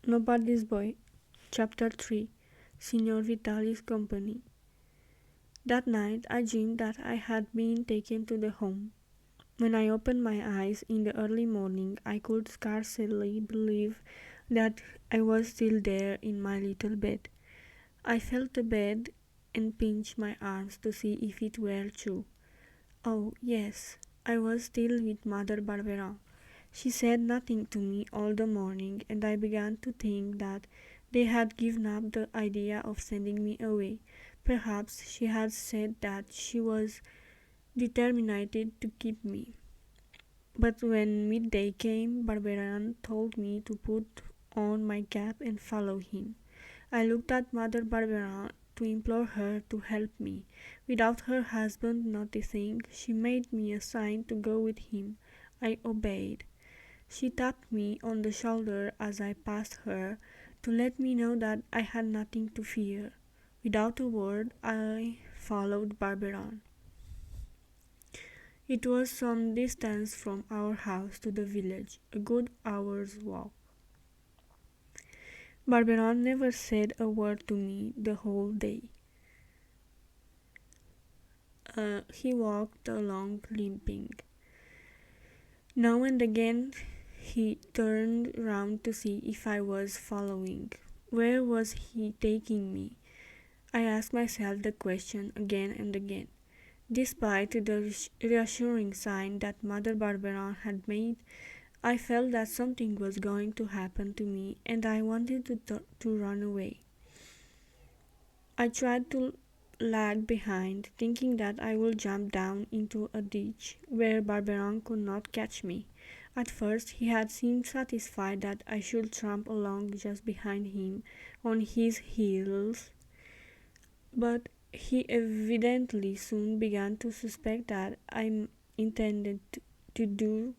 Nobody's Boy, Chapter 3, Signor Vitali's Company. That night I dreamed that I had been taken to the home. When I opened my eyes in the early morning, I could scarcely believe that I was still there in my little bed. I felt the bed and pinched my arms to see if it were true. Oh, yes, I was still with Mother Barbera. She said nothing to me all the morning, and I began to think that they had given up the idea of sending me away. Perhaps she had said that she was determined to keep me. But when midday came, Barberan told me to put on my cap and follow him. I looked at Mother Barbara to implore her to help me. Without her husband noticing, she made me a sign to go with him. I obeyed. She tapped me on the shoulder as I passed her to let me know that I had nothing to fear. Without a word, I followed Barberan. It was some distance from our house to the village, a good hour's walk. Barberan never said a word to me the whole day. He walked along limping. Now and again he turned round to see if I was following. Where was he taking me? I asked myself the question again and again. Despite the reassuring sign that Mother Barbara had made, I felt that something was going to happen to me and I wanted to run away. I tried to lag behind, thinking that I would jump down into a ditch where Barberan could not catch me. At first he had seemed satisfied that I should tramp along just behind him on his heels, but he evidently soon began to suspect that I intended to do,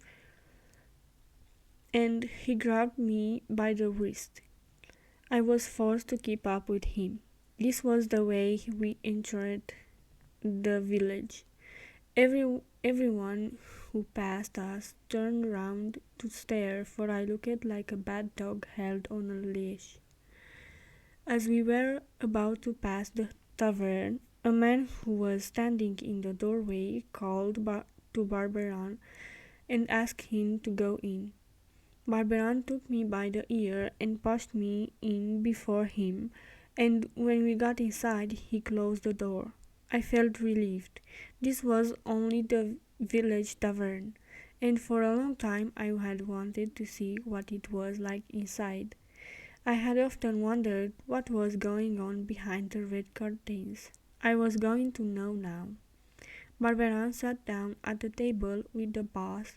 and he grabbed me by the wrist. I was forced to keep up with him. This was the way we entered the village. Everyone who passed us turned round to stare, for I looked like a bad dog held on a leash. As we were about to pass the tavern, a man who was standing in the doorway called to Barberan and asked him to go in. Barberan took me by the ear and pushed me in before him, and when we got inside he closed the door. I felt relieved. This was only the village tavern, and for a long time I had wanted to see what it was like inside. I had often wondered what was going on behind the red curtains. I was going to know now. Barberan sat down at the table with the boss,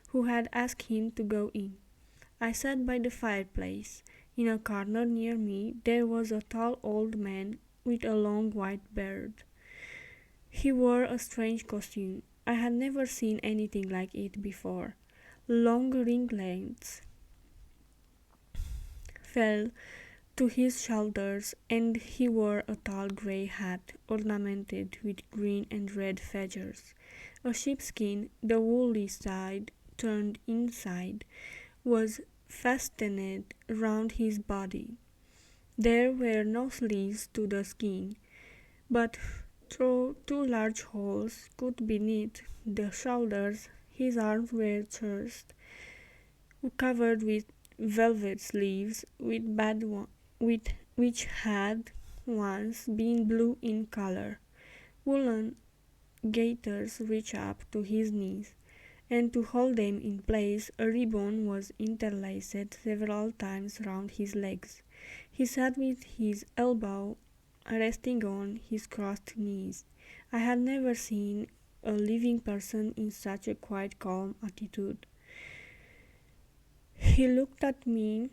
who had asked him to go in. I sat by the fireplace. In a corner near me there was a tall old man with a long white beard. He wore a strange costume. I had never seen anything like it before. Long ringlets fell to his shoulders, and he wore a tall grey hat ornamented with green and red feathers. A sheepskin, the woolly side turned inside, was fastened round his body. There were no sleeves to the skin, but through two large holes cut beneath the shoulders, his arms were thrust, covered with velvet sleeves which had once been blue in color. Woolen gaiters reached up to his knees, and to hold them in place a ribbon was interlaced several times round his legs. He sat with his elbow resting on his crossed knees. I had never seen a living person in such a quiet, calm attitude. He looked at me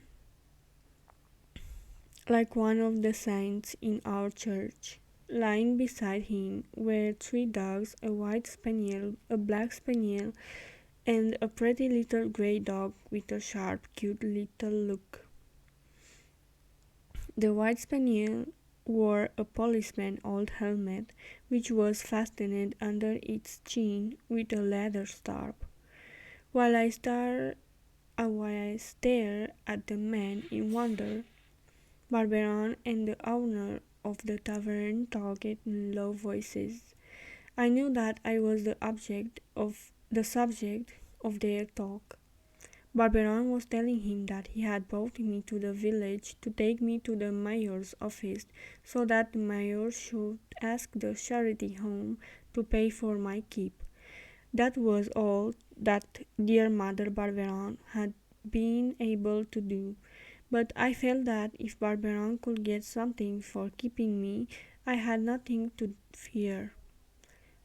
like one of the saints in our church. Lying beside him were three dogs, a white spaniel, a black spaniel, and a pretty little grey dog with a sharp, cute little look. The white spaniel wore a policeman's old helmet, which was fastened under its chin with a leather strap. While I stared I stared at the man in wonder. Barberin and the owner of the tavern talked in low voices. I knew that I was the subject of their talk. Barberin was telling him that he had brought me to the village to take me to the mayor's office so that the mayor should ask the charity home to pay for my keep. That was all that dear Mother Barberin had been able to do, but I felt that if Barberin could get something for keeping me, I had nothing to fear.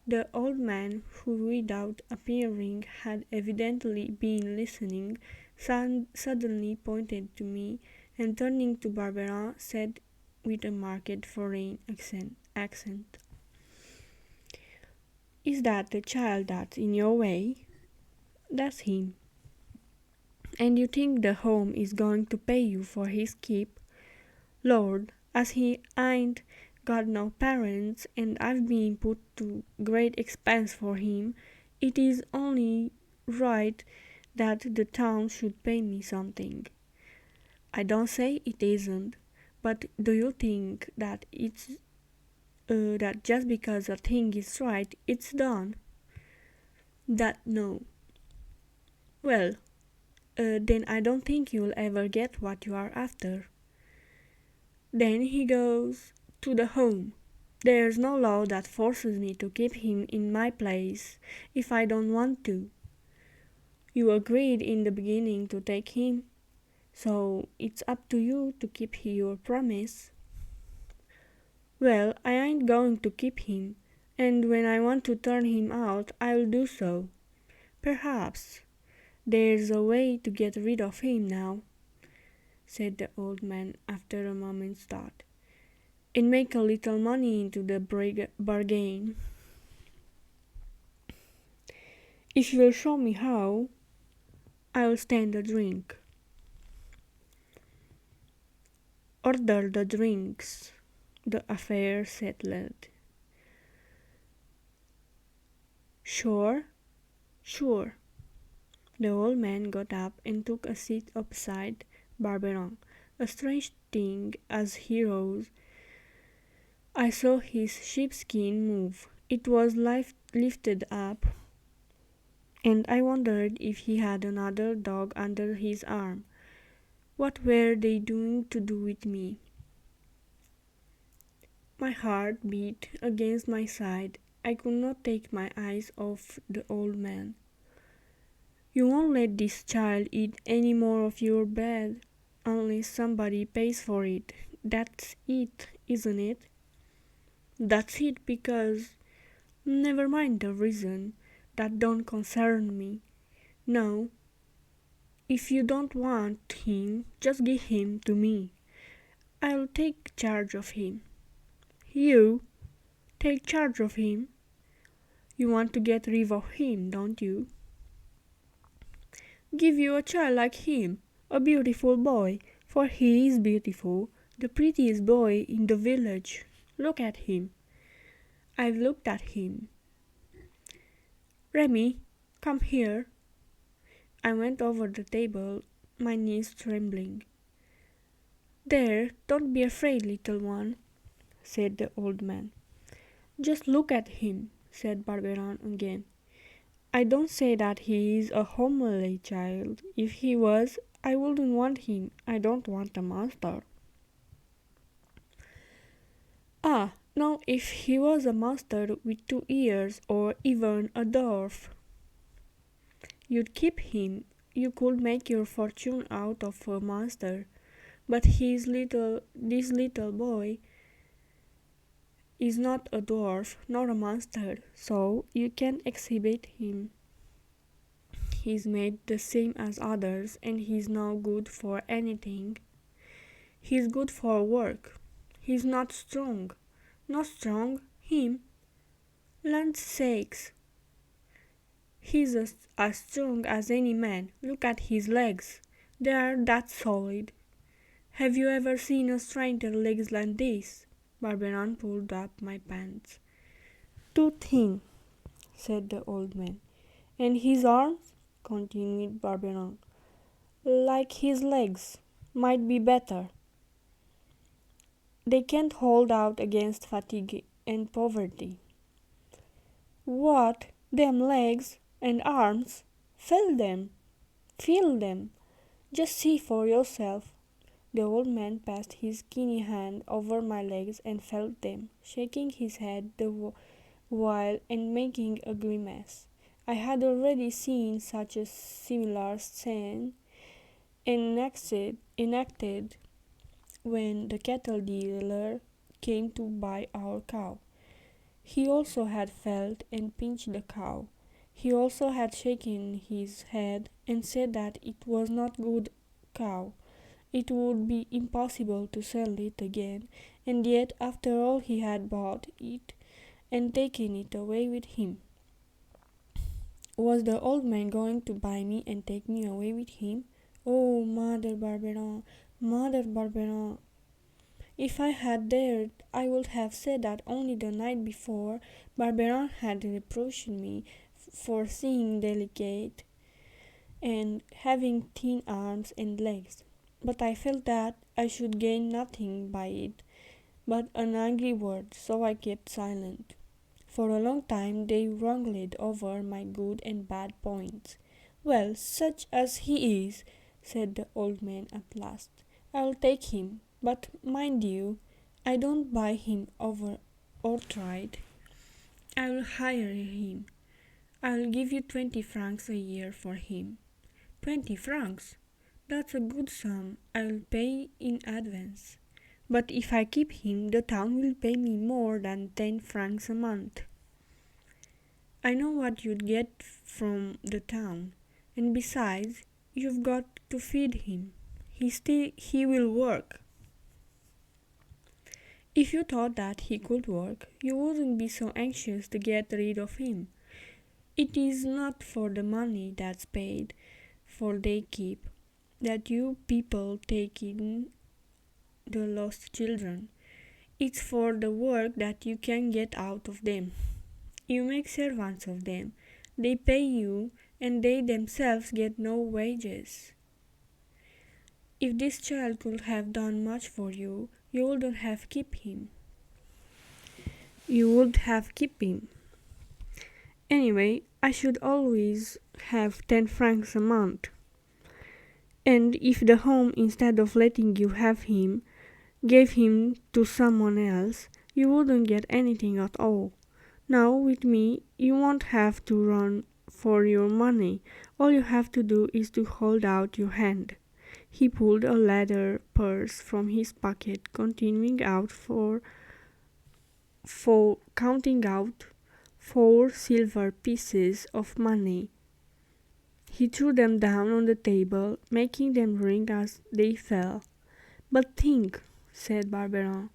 The old man, who without appearing had evidently been listening, suddenly pointed to me, and turning to Barberin said with a marked foreign accent, "Is that the child that's in your way?" "That's him." "And you think the home is going to pay you for his keep?" "Lord, as he ain't got no parents, and I've been put to great expense for him, it is only right that the town should pay me something." "I don't say it isn't, but do you think that that just because a thing is right, it's done?" "That no." "Well, then I don't think you'll ever get what you are after." Then he goes to the home. There's no law that forces me to keep him in my place if I don't want to. You agreed in the beginning to take him, so it's up to you to keep your promise." "Well, I ain't going to keep him, and when I want to turn him out, I'll do so. Perhaps there's a way to get rid of him now," said the old man after a moment's thought, "and make a little money into the bargain. If you'll show me how, I'll stand a drink." "Order the drinks." The affair settled. "Sure?" "Sure." The old man got up and took a seat opposite Barberin. A strange thing, as he rose, I saw his sheepskin move. It was lifted up, and I wondered if he had another dog under his arm. What were they doing to do with me? My heart beat against my side. I could not take my eyes off the old man. "You won't let this child eat any more of your bread unless somebody pays for it. That's it, isn't it?" "That's it, because—" "Never mind the reason. That don't concern me. No, if you don't want him, just give him to me. I'll take charge of him." "You take charge of him? You want to get rid of him, don't you?" "Give you a child like him, a beautiful boy, for he is beautiful, the prettiest boy in the village. Look at him." I've looked at him. "Remy, come here." I went over the table, my knees trembling. "There, don't be afraid, little one," said the old man. "Just look at him," said Barberin again. "I don't say that he is a homely child. If he was, I wouldn't want him. I don't want a monster." "Ah, no, if he was a monster with 2 ears, or even a dwarf, you'd keep him. You could make your fortune out of a monster. But this little boy is not a dwarf nor a monster, so you can exhibit him. He's made the same as others, and he's no good for anything. He's good for work. He's not strong. Not strong, him? Land's sakes! He's as strong as any man. Look at his legs. They're that solid. Have you ever seen a stranger legs like this?" Barberin pulled up my pants. "Too thin," said the old man. "And his arms?" continued Barberin. like his legs, might be better. They can't hold out against fatigue and poverty. What? Them legs and arms? Feel them, feel them. Just see for yourself. The old man passed his skinny hand over my legs and felt them, shaking his head the while and making a grimace. I had already seen such a similar scene enacted when the cattle dealer came to buy our cow. He also had felt and pinched the cow. He also had shaken his head and said that it was not good cow. It would be impossible to sell it again, and yet after all he had bought it and taken it away with him. Was the old man going to buy me and take me away with him? Oh, Mother Barberin, Mother Barberin! If I had dared, I would have said that only the night before Barberin had reproached me for seeing delicate and having thin arms and legs. But I felt that I should gain nothing by it but an angry word, so I kept silent. For a long time they wrangled over my good and bad points. Well, such as he is, said the old man at last, I'll take him, but mind you, I don't buy him over outright. I'll hire him. I'll give you 20 francs a year for him. 20 francs? That's a good sum. I'll pay in advance. But if I keep him, the town will pay me more than 10 francs a month. I know what you'd get from the town, and besides, you've got to feed him. He will work. If you thought that he could work, you wouldn't be so anxious to get rid of him. It is not for the money that's paid for they keep that you people take in the lost children. It's for the work that you can get out of them. You make servants of them. They pay you, and they themselves get no wages. If this child could have done much for you, you wouldn't have kept him. You would have kept him. Anyway, I should always have 10 francs a month. And if the home, instead of letting you have him, gave him to someone else, you wouldn't get anything at all. Now, with me, you won't have to run for your money. All you have to do is to hold out your hand. He pulled a leather purse from his pocket, continuing out counting out 4 silver pieces of money. He threw them down on the table, making them ring as they fell. But think, said Barberin,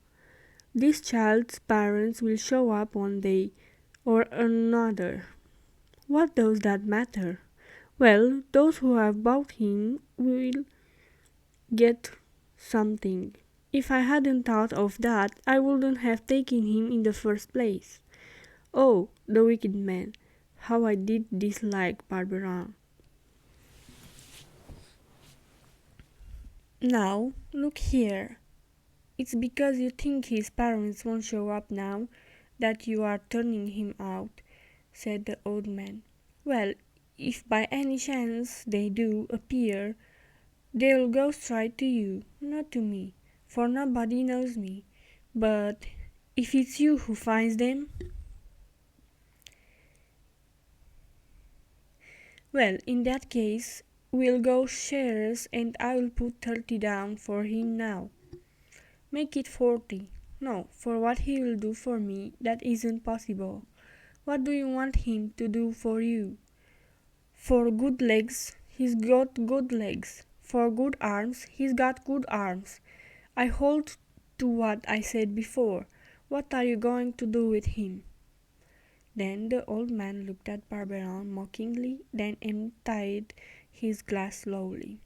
this child's parents will show up one day or another. What does that matter? Well, those who have bought him will get something. If I hadn't thought of that, I wouldn't have taken him in the first place. Oh, the wicked man! How I did dislike Barberin. Now, look here. It's because you think his parents won't show up now that you are turning him out, said the old man. Well, if by any chance they do appear, they'll go straight to you, not to me, for nobody knows me. But if it's you who finds them, well, in that case, we'll go shares and I'll put 30 down for him now. Make it 40. No, for what he will do for me, that isn't possible. What do you want him to do for you? For good legs, he's got good legs. For good arms, he's got good arms. I hold to what I said before. What are you going to do with him? Then the old man looked at Barberin mockingly, then emptied his glass slowly.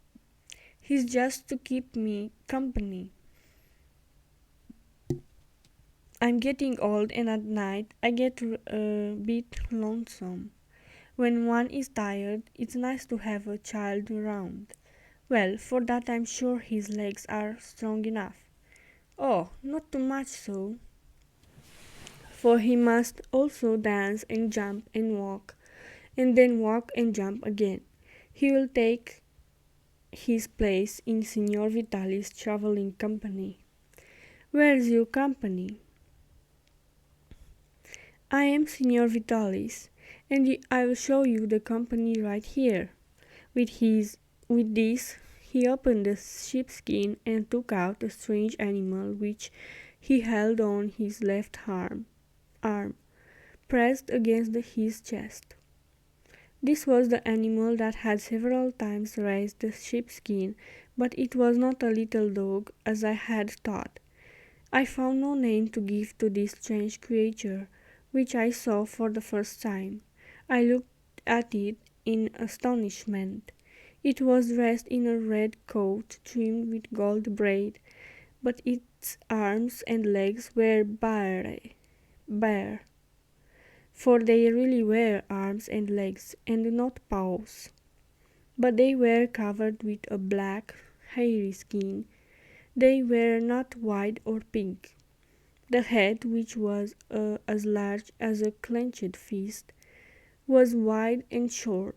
He's just to keep me company. I'm getting old, and at night I get a bit lonesome. When one is tired, it's nice to have a child around. Well, for that I'm sure his legs are strong enough. Oh, not too much so, for he must also dance and jump and walk, and then walk and jump again. He will take his place in Signor Vitali's traveling company. Where's your company? I am Signor Vitalis, and I will show you the company right here. With this, he opened the sheepskin and took out a strange animal which he held on his left arm, pressed against his chest. This was the animal that had several times raised the sheepskin, but it was not a little dog, as I had thought. I found no name to give to this strange creature, which I saw for the first time. I looked at it in astonishment. It was dressed in a red coat trimmed with gold braid, but its arms and legs were bare, for they really were arms and legs, and not paws. But they were covered with a black, hairy skin. They were not white or pink. The head, which was as large as a clenched fist, was wide and short.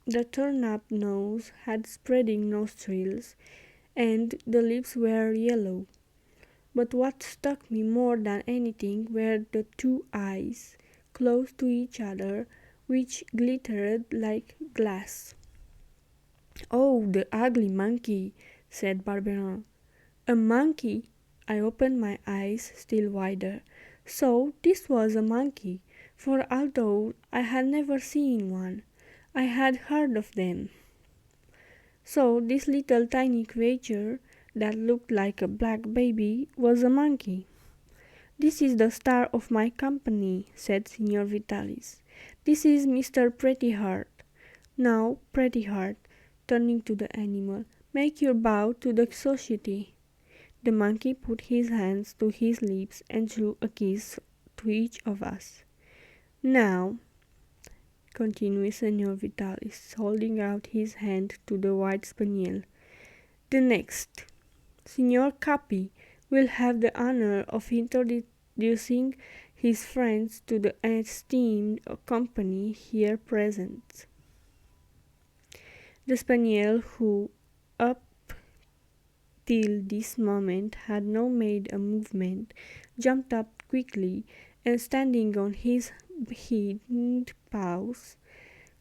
The turned-up nose had spreading nostrils, and the lips were yellow. But what struck me more than anything were the two eyes, close to each other, which glittered like glass. "Oh, the ugly monkey!" said Barberin. "A monkey!" I opened my eyes still wider. So this was a monkey, for although I had never seen one, I had heard of them. So this little tiny creature that looked like a black baby was a monkey. "This is the star of my company," said Signor Vitalis. "This is Mr. Prettyheart. Now, Prettyheart," turning to the animal, "make your bow to the society." The monkey put his hands to his lips and threw a kiss to each of us. "Now," continued Signor Vitalis, holding out his hand to the white spaniel, "the next, Signor Capi, will have the honor of introducing his friends to the esteemed company here present." The spaniel, who up till this moment had not made a movement, jumped up quickly, and standing on his hind paws,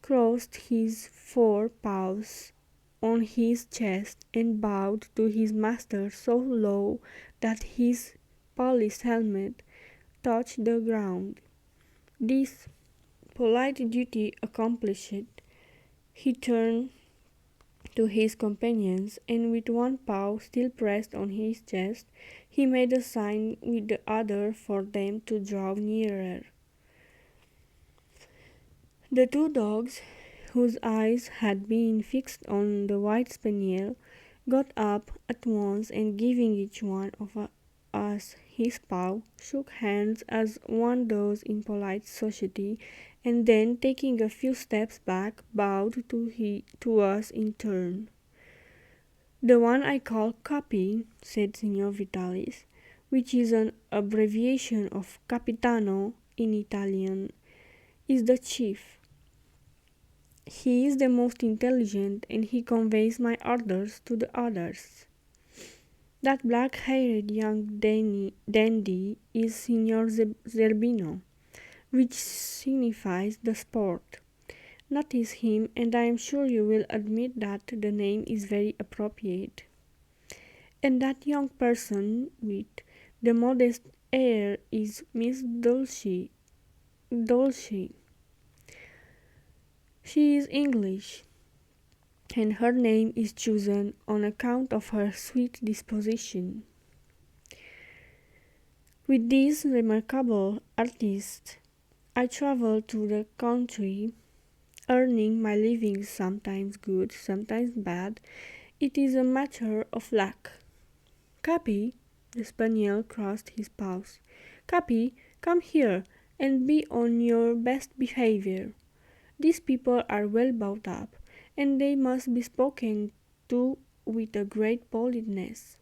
crossed his fore paws on his chest, and bowed to his master so low that his polished helmet touched the ground. This polite duty accomplished, he turned to his companions, and with one paw still pressed on his chest, he made a sign with the other for them to draw nearer. The two dogs, whose eyes had been fixed on the white spaniel, got up at once, and giving each one of us his paw, shook hands as one does in polite society, and then, taking a few steps back, bowed to us in turn. "The one I call Capi," said Signor Vitalis, "which is an abbreviation of Capitano in Italian, is the chief. He is the most intelligent, and he conveys my orders to the others. That black-haired young dandy is Signor Zerbino, which signifies the sport. Notice him, and I am sure you will admit that the name is very appropriate. And that young person with the modest air is Miss Dulcie. She is English, and her name is chosen on account of her sweet disposition." With these remarkable artists, I traveled through the country, earning my living sometimes good, sometimes bad. It is a matter of luck. "Capi," the spaniel crossed his paws, "Capi, come here, and be on your best behavior. These people are well brought up, and they must be spoken too with a great politeness.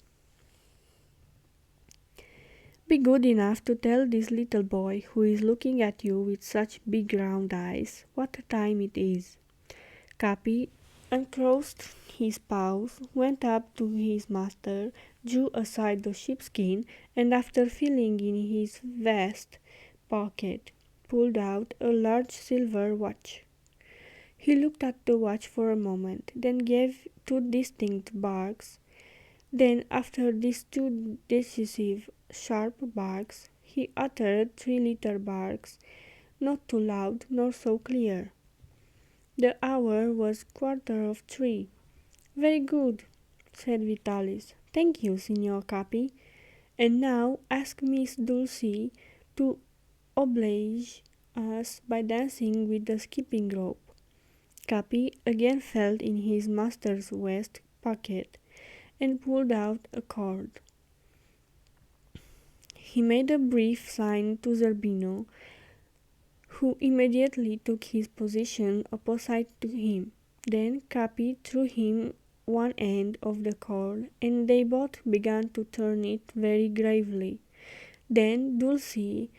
Be good enough to tell this little boy who is looking at you with such big round eyes what time it is. Capi uncrossed his paws, went up to his master, drew aside the sheepskin, and after feeling in his vest pocket, pulled out a large silver watch. He looked at the watch for a moment, then gave two distinct barks. Then, after these two decisive, sharp barks, he uttered three little barks, not too loud nor so clear. The hour was 3:15. "Very good," said Vitalis. "Thank you, Signor Capi. And now ask Miss Dulcie to oblige us by dancing with the skipping rope." Capi again felt in his master's vest pocket and pulled out a cord. He made a brief sign to Zerbino, who immediately took his position opposite to him. Then Capi threw him one end of the cord, and they both began to turn it very gravely. Then Dulcie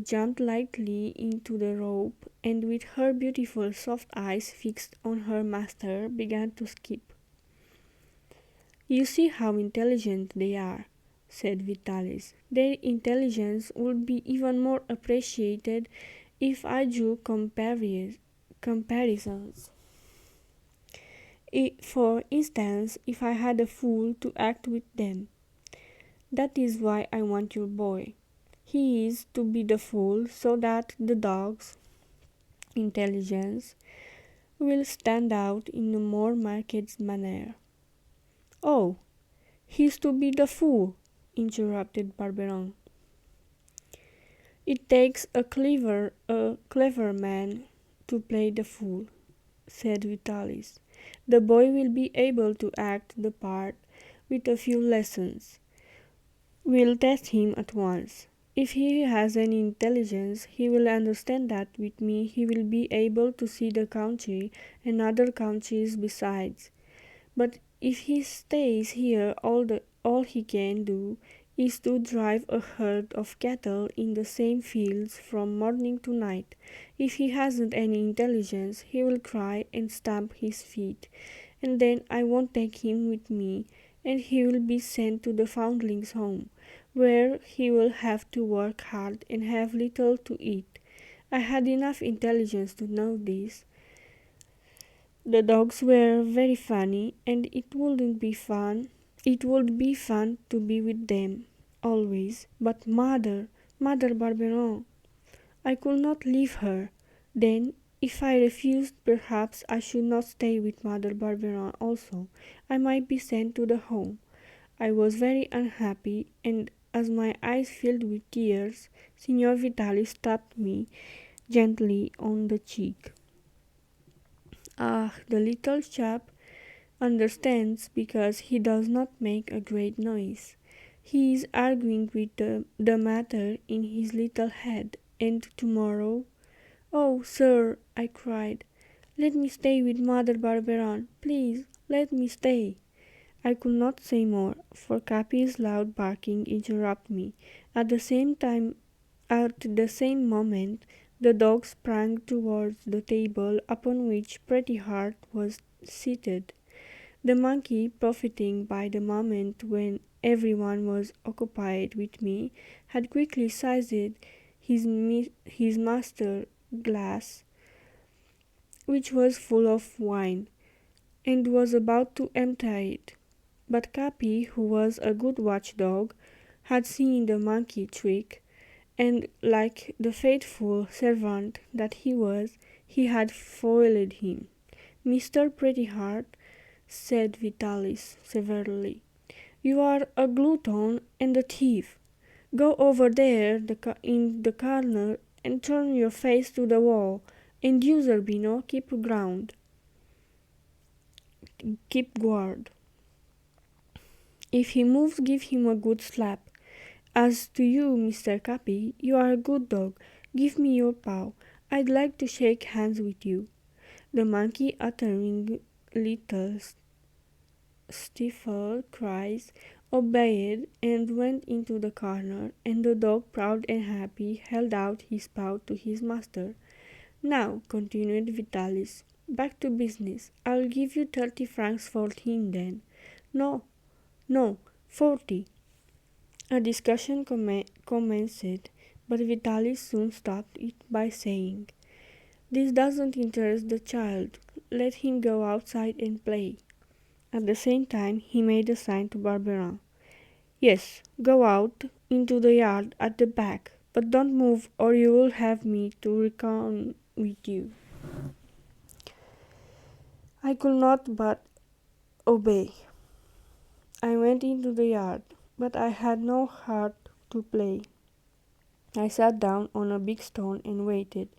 jumped lightly into the rope, and with her beautiful soft eyes fixed on her master, began to skip. "You see how intelligent they are," said Vitalis. "Their intelligence would be even more appreciated if I drew comparisons. For instance, if I had a fool to act with them. That is why I want your boy. He is to be the fool, so that the dog's intelligence will stand out in a more marked manner." "Oh, he is to be the fool," interrupted Barberin. "It takes a clever man to play the fool," said Vitalis. "The boy will be able to act the part with a few lessons. We'll test him at once. If he has any intelligence, he will understand that with me he will be able to see the country and other countries besides. But if he stays here, all he can do is to drive a herd of cattle in the same fields from morning to night. If he hasn't any intelligence, he will cry and stamp his feet, and then I won't take him with me, and he will be sent to the Foundlings' Home, where he will have to work hard and have little to eat. I had enough intelligence to know this. The dogs were very funny, and it would be fun to be with them, always. But Mother Barberin, I could not leave her. Then, if I refused, perhaps I should not stay with Mother Barberin also. I might be sent to the home. I was very unhappy, and as my eyes filled with tears, Signor Vitalis tapped me gently on the cheek. "Ah, the little chap understands because he does not make a great noise. He is arguing with the matter in his little head, and tomorrow—" "Oh, sir," I cried, "let me stay with Mother Barberin. Please, let me stay." I could not say more, for Capi's loud barking interrupted me. At the same moment, the dog sprang towards the table upon which Pretty Heart was seated. The monkey, profiting by the moment when everyone was occupied with me, had quickly seized his master's glass, which was full of wine, and was about to empty it. But Capi, who was a good watchdog, had seen the monkey trick, and, like the faithful servant that he was, he had foiled him. "Mr. Pretty Heart," said Vitalis severely, "you are a glutton and a thief. Go over there in the corner and turn your face to the wall, and you, Zerbino, keep guard. If he moves, give him a good slap. As to you, Mr. Capi, you are a good dog. Give me your paw. I'd like to shake hands with you." The monkey, uttering little stifled cries, obeyed, and went into the corner, and the dog, proud and happy, held out his paw to his master. "Now," continued Vitalis, "back to business. I'll give you 30 francs for him then." "No, no, 40." A discussion commenced, but Vitalis soon stopped it by saying, "This doesn't interest the child. Let him go outside and play." At the same time he made a sign to Barberin. "Yes, go out into the yard at the back, but don't move or you will have me to reckon with you." I could not but obey. I went into the yard, but I had no heart to play. I sat down on a big stone and waited.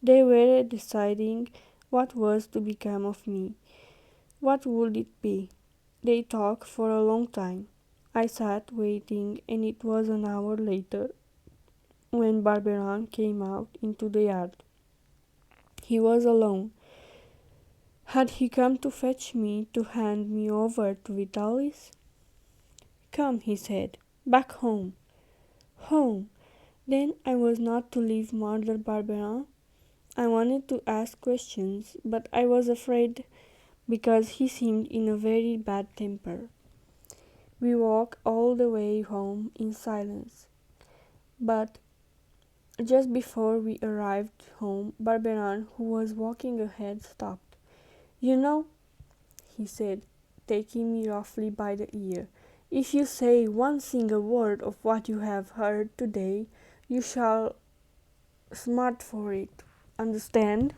They were deciding what was to become of me. What would it be? They talked for a long time. I sat waiting, and it was an hour later when Barberin came out into the yard. He was alone. Had he come to fetch me to hand me over to Vitalis? "Come," he said, "back home." Home! Then I was not to leave Mother Barberin? I wanted to ask questions, but I was afraid because he seemed in a very bad temper. We walked all the way home in silence. But just before we arrived home, Barberin, who was walking ahead, stopped. "You know," he said, taking me roughly by the ear, "if you say one single word of what you have heard today, you shall smart for it. Understand?"